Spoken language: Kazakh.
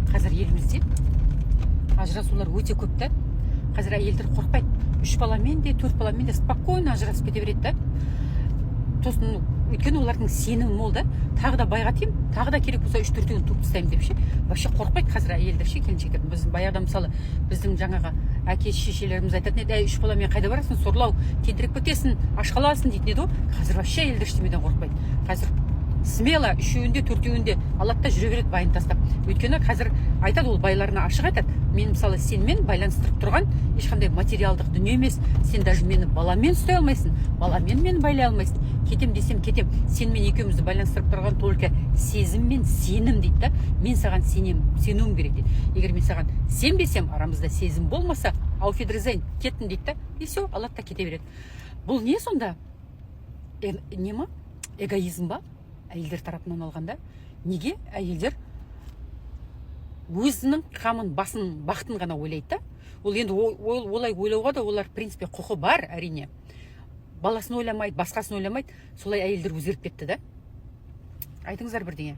қазір елімізде ажырасулар өте көп та. Қазір әйелдер қорқпайды. 3 баламен де 4 баламен де спокойно ажырасып кете береді да. Тосын, өйткені олардың сенімі мол да. Тағы да байға тиім, тағы да керек болса 3-4-ін туып тастаймын деп ше. Вообще қорқпайды қазір әйелдер ше, келіншектер. Біз баяғыда мысалы біздің жаңағы әке шешелеріміз айтатын еді, 3 баламен қайда барасың, сорлау, тентіреп кетесің, аш қаласың дейтін еді ғой. Қазір вообще әйелдер ештемеден қорқпайды. Қазір смело 3-еуінде 4-еуінде алады да жүре береді байын тастап. Өйткені қазір айтады, ол байларына ашық айтады. Мен мысалы сенімен байланыстырып тұрған ешқандай материалдық дүние емес. Сен даже мені баламен ұстай алмайсың, баламен мені байлай алмайсың. Кетем десем кетем. Сенімен екеумізді байланыстырып тұрған только сезім мен сенім дейді да. Мен саған сенуім керек дейді. Егер мен саған сенбесем, арамызда сезім болмаса, ауфидрезайн кеттің дейді да. И все, алады да кете береді. Бұл не сонда? Не ма? Эгоизм ба? Әйелдер тарапынан алғанда. Неге әйелдер өзінің қамын, басын, бақытын ғана ойлайды да? Ол енді олай ойлауға да олар в принципе құқы бар, әрине. Баласын ойламайды, басқасын ойламайды. Солай әйелдер өзгеріп кетті да? Айтыңыздар бірдеңе.